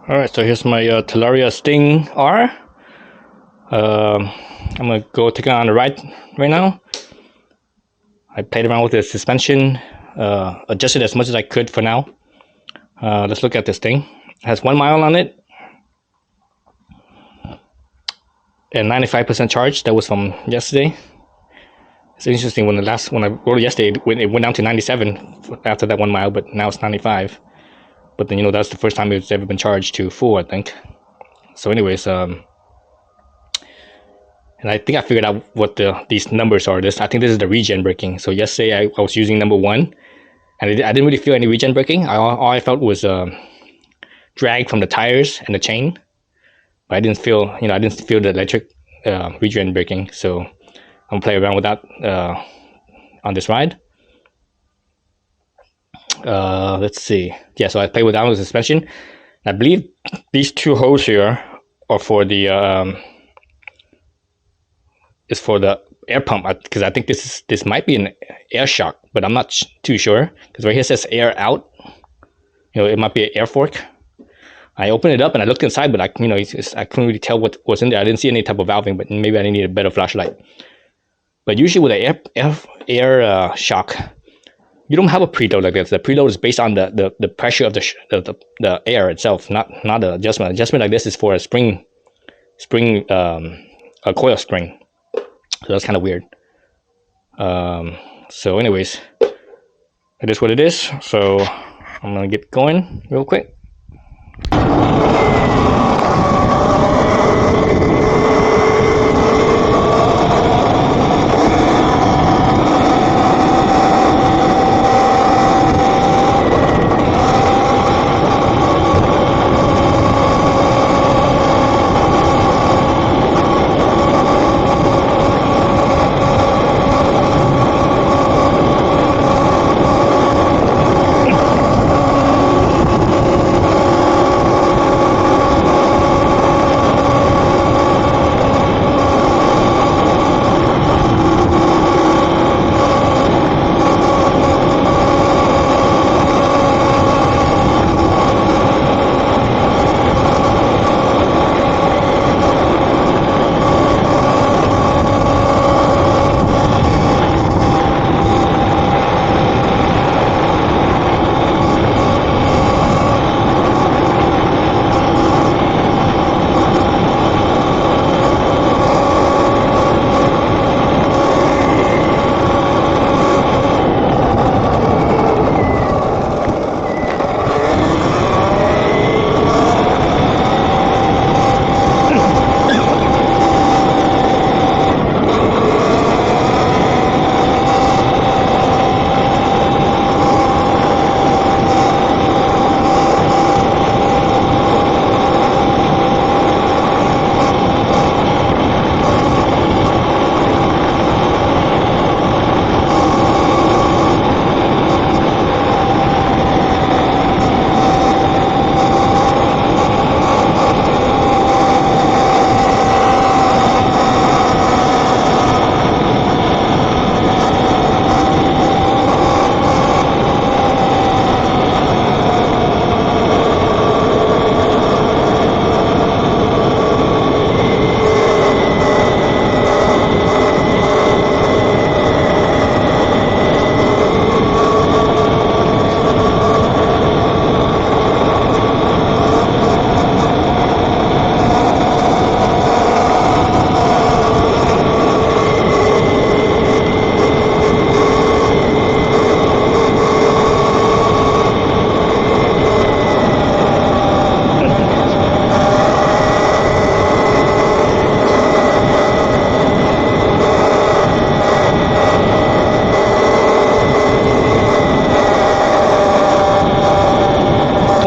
Alright, so here's my Talaria StingR. I'm gonna go take it on the ride right now. I played around with the suspension, adjusted as much as I could for now. Let's look at this thing. It has 1 mile on it and 95% charge. That was from yesterday. It's interesting when I rode it yesterday, it went down to 97 after that 1 mile, but now it's 95. But then that's the first time it's ever been charged to full, I think. So anyways, and I think I figured out what these numbers are. I think this is the regen braking. So yesterday I was using number 1, and I didn't really feel any regen braking. All I felt was drag from the tires and the chain, but I didn't feel the electric regen braking. So I'm gonna play around with that on this ride. Let's see. Yeah, so I played with that with suspension. I believe these 2 holes here are for the is for the air pump, because I think this might be an air shock, but I'm not too sure, because right here it says air out. It might be an air fork. I opened it up and I looked inside, but I couldn't really tell what was in there. I didn't see any type of valving, but maybe I need a better flashlight. But usually with an air shock, you don't have a preload like this. The preload is based on the pressure of the air itself, not an adjustment. Adjustment like this is for a a coil spring. So that's kind of weird. So anyways, it is what it is. So I'm gonna get going real quick.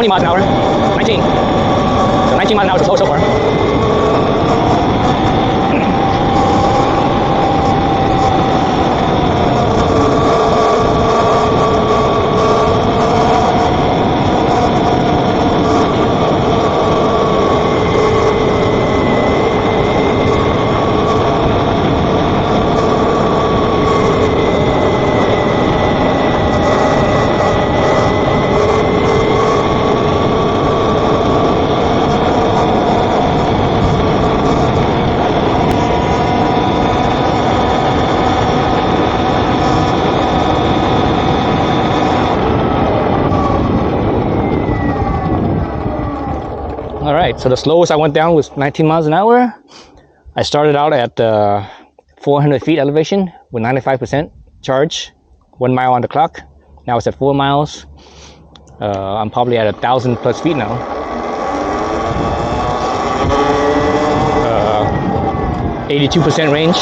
Miles an hour, 19. So 19 miles an hour is slow so far. All right, so the slowest I went down was 19 miles an hour. I started out at 400 feet elevation with 95% charge, 1 mile on the clock. Now it's at 4 miles. I'm probably at 1,000 plus feet now. 82% range.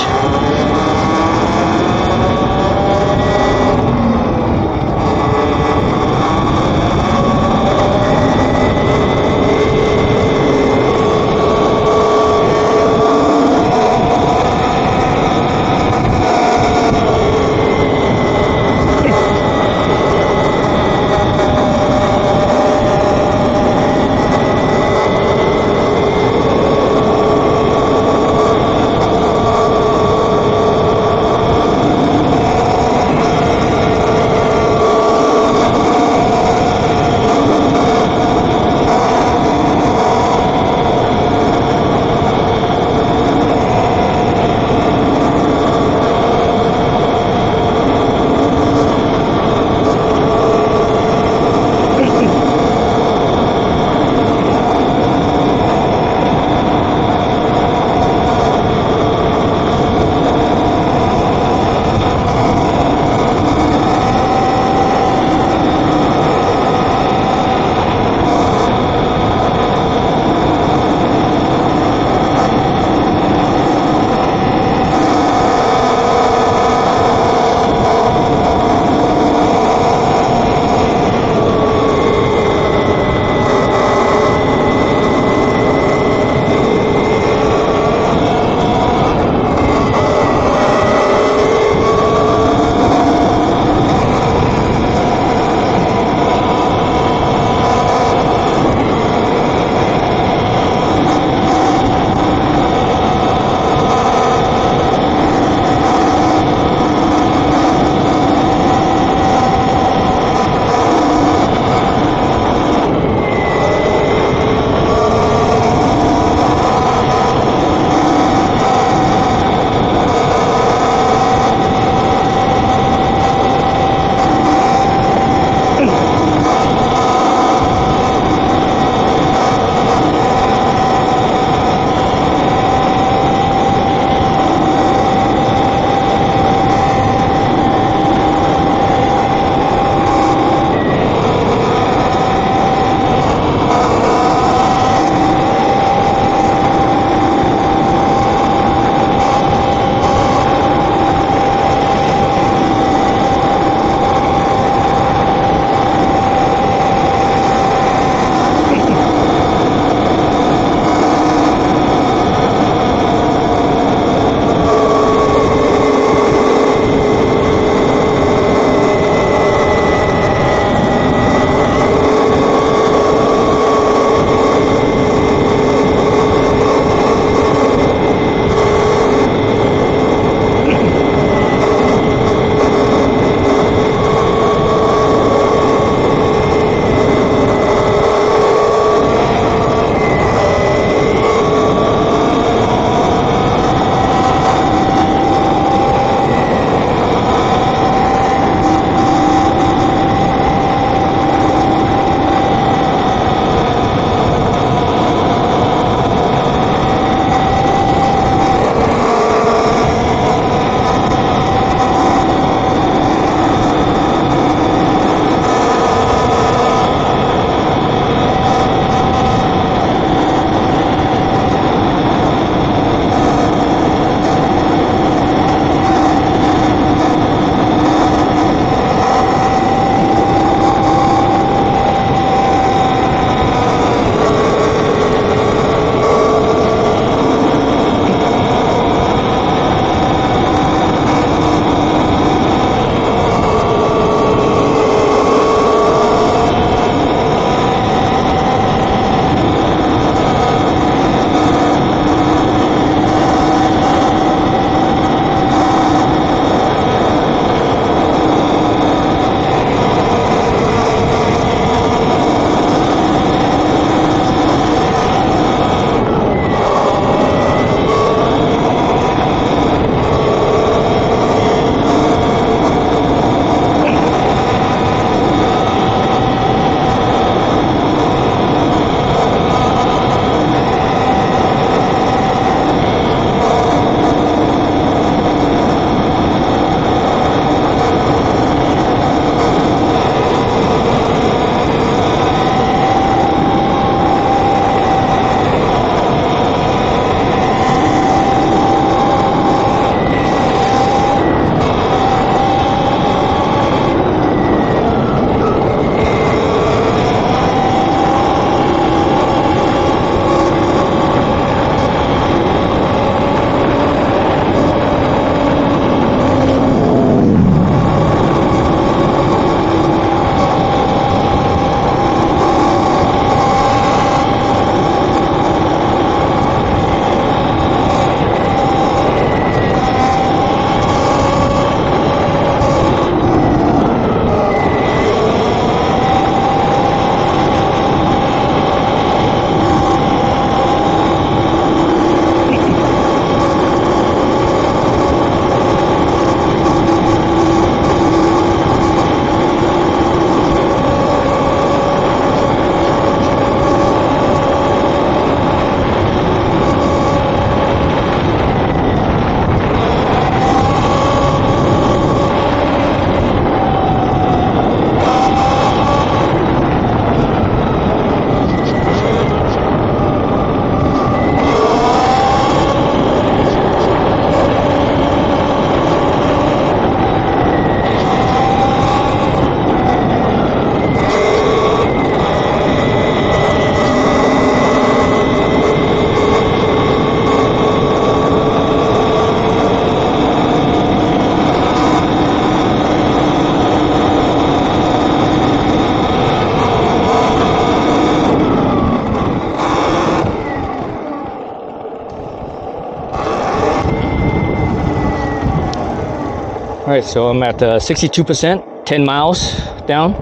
right, so I'm at 62%, 10 miles down.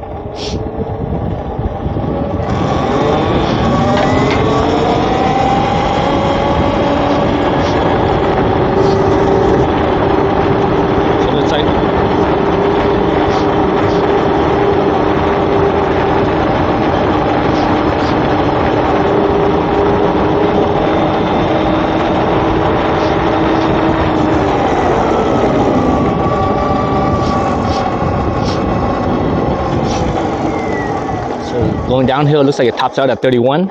So it's like going downhill, it looks like it tops out at 31.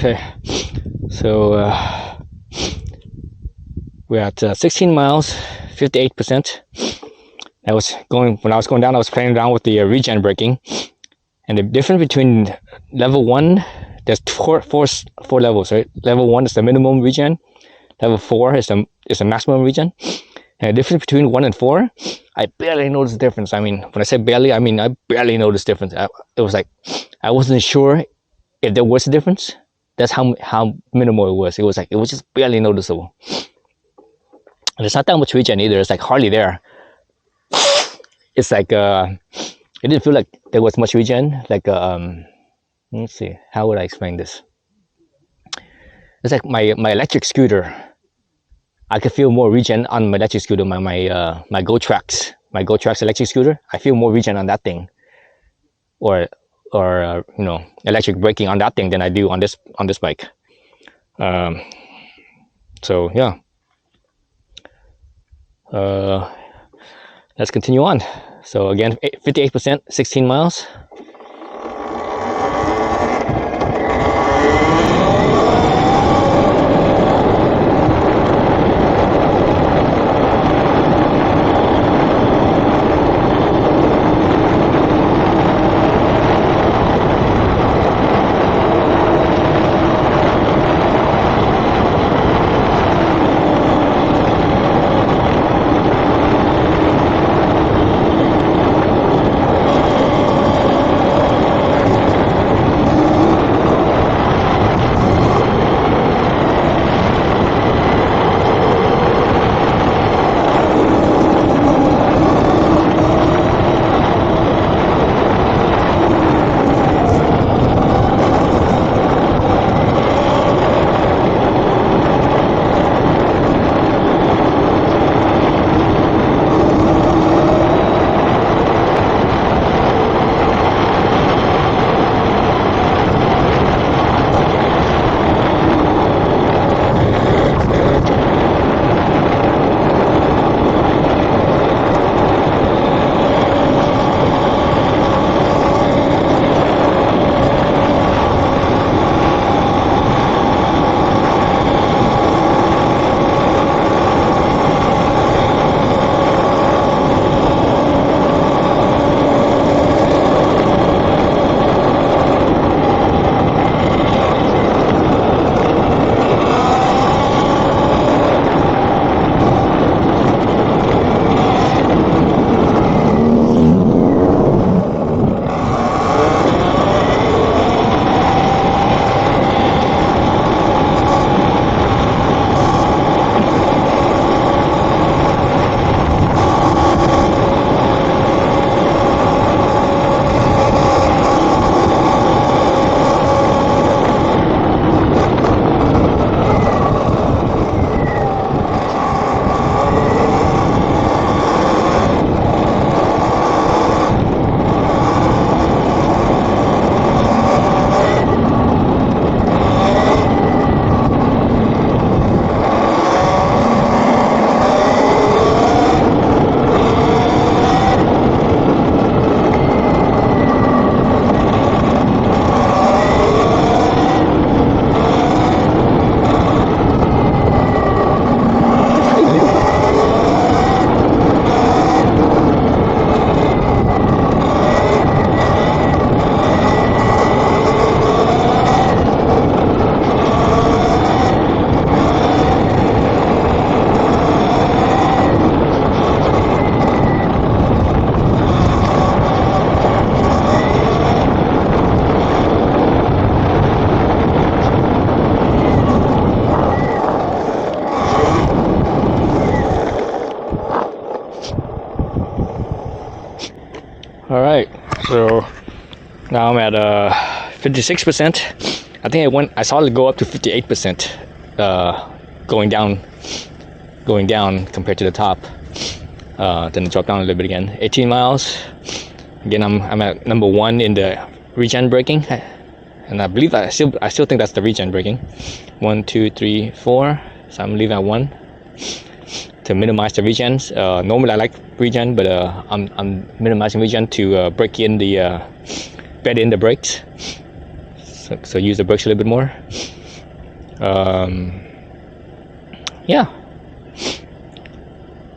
Okay, so we're at 16 miles, 58%. When I was going down, I was playing around with the regen braking, and the difference between level 1, there's four levels, right? Level 1 is the minimum regen, level 4 is the maximum regen, and the difference between 1 and 4, I barely noticed the difference. I mean, when I say barely, I mean I barely noticed the difference. It was like I wasn't sure if there was a difference. That's how minimal it was. It was just barely noticeable. And it's not that much regen either. It's like hardly there. It's like it didn't feel like there was much regen. Like let's see, how would I explain this? It's like my electric scooter. I could feel more regen on my electric scooter, my Go Trax electric scooter. I feel more regen on that thing, or electric braking on that thing than I do on this bike. So yeah. Let's continue on. So again, 58%, 16 miles. All right, so now I'm at 56%. I think I saw it go up to 58% going down compared to the top. Then it dropped down a little bit again. 18 miles. Again, I'm at number 1 in the regen braking, and I believe I still think that's the regen braking. 1, 2, 3, 4. So I'm leaving at 1 to minimize the regens. Normally I like regen, but I'm minimizing regen to break in the bed in the brakes. So so use the brakes a little bit more. Yeah.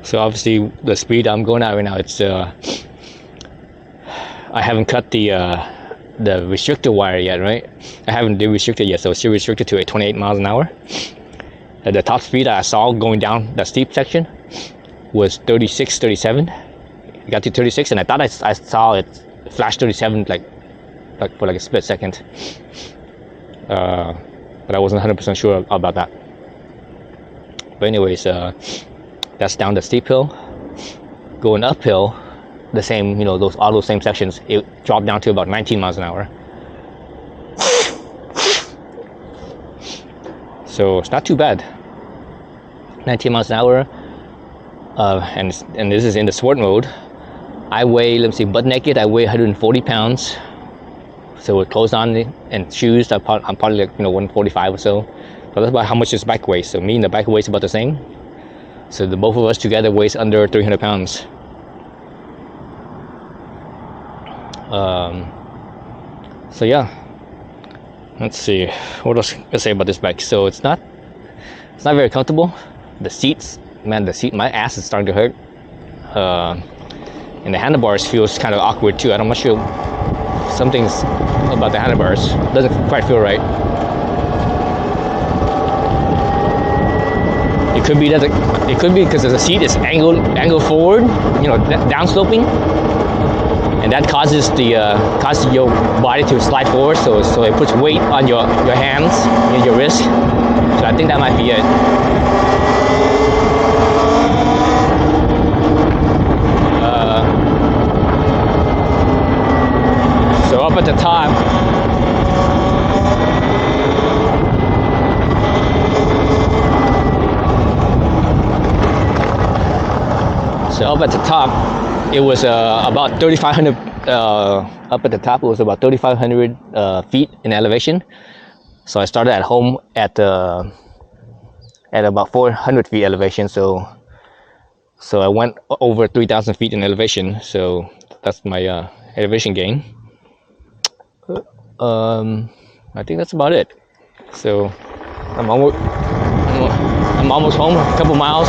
So obviously the speed I'm going at right now, it's I haven't cut the restrictor wire yet, right? I haven't de-restricted yet, so it's still restricted to a 28 miles an hour. At the top speed I saw going down that steep section was 36, 37. It got to 36, and I thought I saw it flash 37 like for like a split second. But I wasn't 100% sure about that. But anyways, that's down the steep hill. Going uphill, the same, all those same sections, it dropped down to about 19 miles an hour. So it's not too bad. 19 miles an hour, and this is in the sport mode. I weigh, let me see, butt naked, I weigh 140 pounds. So with clothes on and shoes, I'm probably like 145 or so. So that's about how much this bike weighs. So me and the bike weighs about the same. So the both of us together weighs under 300 pounds. So yeah, let's see what else to say about this bike. So it's not very comfortable. The seats, man, my ass is starting to hurt. And the handlebars feels kind of awkward too. I'm not sure, something's about the handlebars doesn't quite feel right. It could be because the seat is angled forward, down sloping, and that causes your body to slide forward. So it puts weight on your hands and your wrist. So I think that might be it. So up at the top, it was about 3,500. Up at the top, it was about 3,500 feet in elevation. So I started at home at about 400 feet elevation. So I went over 3,000 feet in elevation. So that's my elevation gain. I think that's about it. So I'm almost home, a couple miles.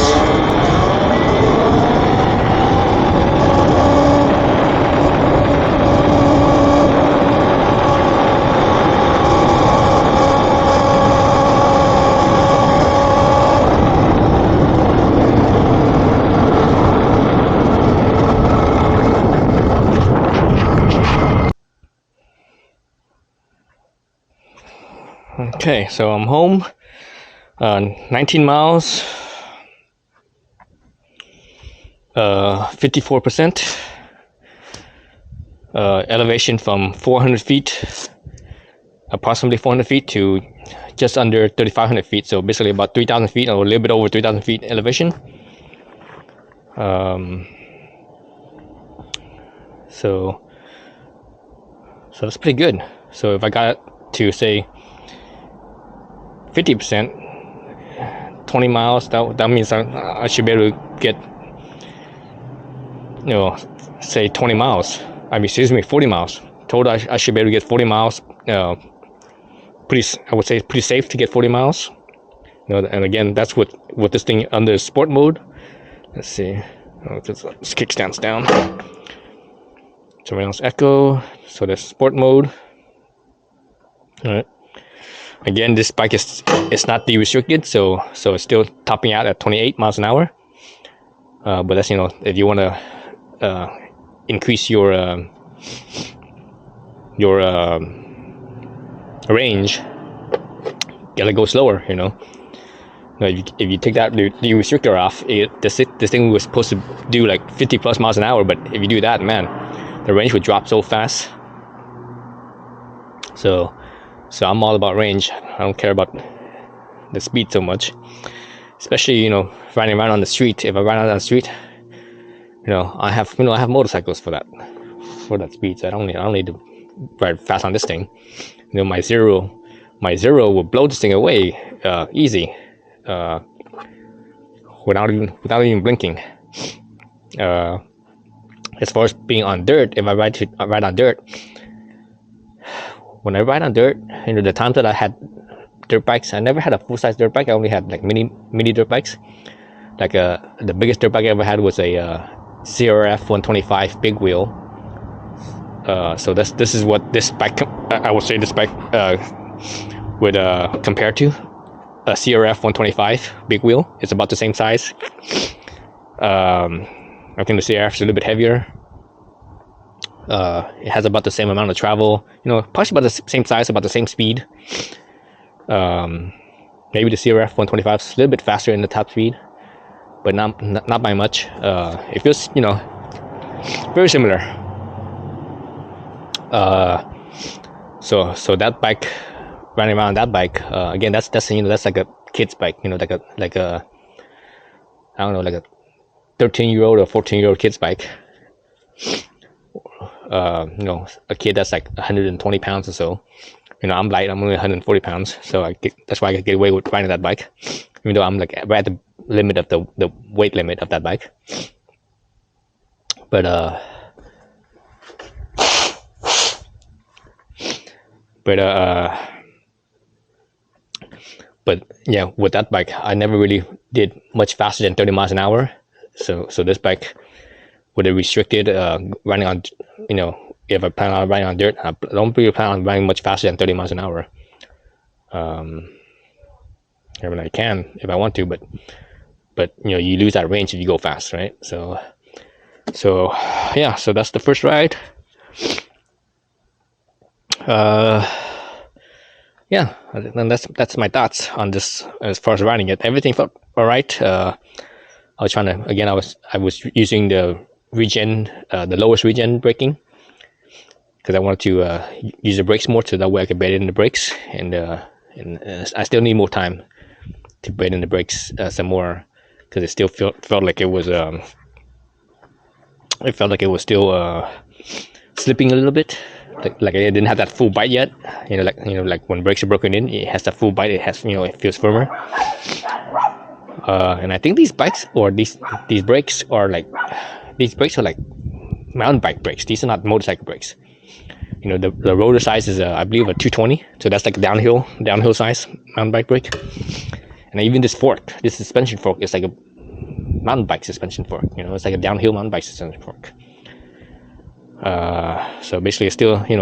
Okay, so I'm home, 19 miles, 54%, elevation from 400 feet, approximately 400 feet to just under 3,500 feet, so basically about 3,000 feet, or a little bit over 3,000 feet elevation. So that's pretty good. So if I got to say 50%, 20 miles, that means I should be able to get, say 20 miles. 40 miles. Total, I should be able to get 40 miles. I would say pretty safe to get 40 miles. And again, that's with this thing under sport mode. Let's see. This kickstand's down. Surveillance echo. So there's sport mode. All right. Again, this bike is not de-restricted, so it's still topping out at 28 miles an hour. But that's, if you want to increase your range, gotta go slower. If you take that the restrictor off, this thing was supposed to do like 50 plus miles an hour. But if you do that, man, the range would drop so fast. So I'm all about range. I don't care about the speed so much, especially riding around on the street. If I ride out on the street, I have motorcycles for that speed. So I don't need to ride fast on this thing. My zero will blow this thing away easy, without even blinking. As far as being on dirt, if I ride on dirt, when I ride on dirt, the times that I had dirt bikes, I never had a full size dirt bike. I only had like mini dirt bikes. Like the biggest dirt bike I ever had was a CRF 125 big wheel. So this is what this bike, I would say this bike would compare to a CRF 125 big wheel. It's about the same size. I think the CRF is a little bit heavier. It has about the same amount of travel, probably about the same size, about the same speed. Maybe the CRF 125 is a little bit faster in the top speed, but not by much. It feels, very similar. So that bike, running around that bike, again, that's like a kid's bike, like a I don't know, like a 13-year-old or 14-year-old kid's bike. A kid that's like 120 pounds or so. I'm light. I'm only 140 pounds, so that's why I could get away with riding that bike, even though I'm like right at the limit of the weight limit of that bike. But yeah, with that bike, I never really did much faster than 30 miles an hour. So this bike would have restricted running on, if I plan on riding on dirt, I don't really plan on riding much faster than 30 miles an hour. I mean, I can if I want to, but you lose that range if you go fast, right? So yeah, so that's the first ride. Yeah, and that's my thoughts on this as far as riding it. Everything felt all right. I was trying to, again, I was using the the lowest regen braking, because I wanted to use the brakes more, so that way I could bed in the brakes, and I still need more time to bed in the brakes some more, because it still felt like it was still slipping a little bit, like I didn't have that full bite yet. Like when brakes are broken in, it has that full bite. It has, it feels firmer. And I think these bikes, or these brakes are like mountain bike brakes. These are not motorcycle brakes. The rotor size is I believe a 220, so that's like a downhill size mountain bike brake. And even this suspension fork is like a mountain bike suspension fork. It's like a downhill mountain bike suspension fork. So basically, it's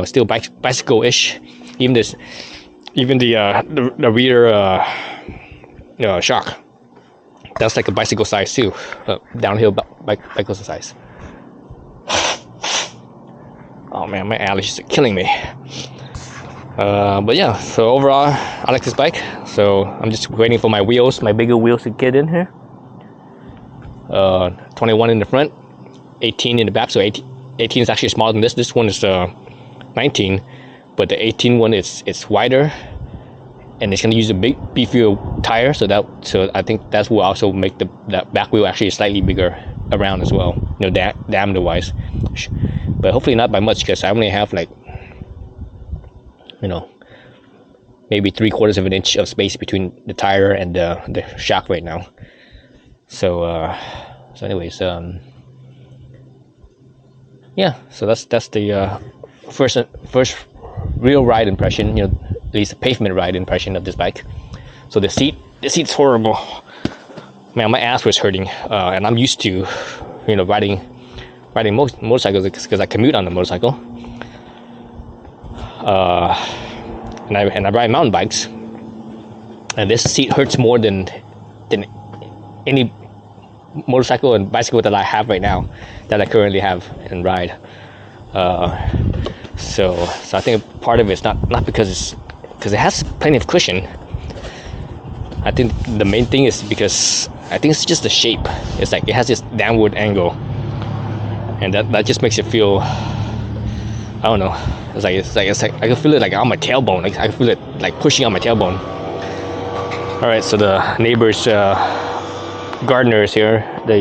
still bicycle-ish. Even the rear shock, that's like a bicycle size too, downhill bicycle size. Oh man, my allergies are killing me. But yeah, so overall, I like this bike. So I'm just waiting for my bigger wheels to get in here. 21 in the front, 18 in the back. So 18 is actually smaller than this. This one is 19, but the 18 one it's wider, and it's gonna use a big beefier tire. So I think that will also make that back wheel actually slightly bigger around as well. Diameter wise, but hopefully not by much, because I only have like maybe 3/4 of an inch of space between the tire and the shock right now. So anyways, yeah, so that's the first real ride impression, at least a pavement ride impression of this bike. So the seat's horrible. Man, my ass was hurting, and I'm used to riding motorcycles, because I commute on the motorcycle, and I ride mountain bikes, and this seat hurts more than any motorcycle and bicycle that I have right now, that I currently have and ride. So I think part of it's not because it has plenty of cushion. I think the main thing is because I think it's just the shape. It's like it has this downward angle, and that just makes it feel, I don't know. It's like I can feel it like on my tailbone. Like I can feel it like pushing on my tailbone. All right, so the neighbor's gardener is here, the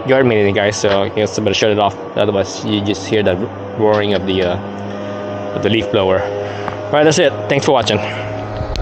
yard maintenance guy. So I better shut it off. Otherwise, you just hear the roaring of the leaf blower. All right, that's it. Thanks for watching.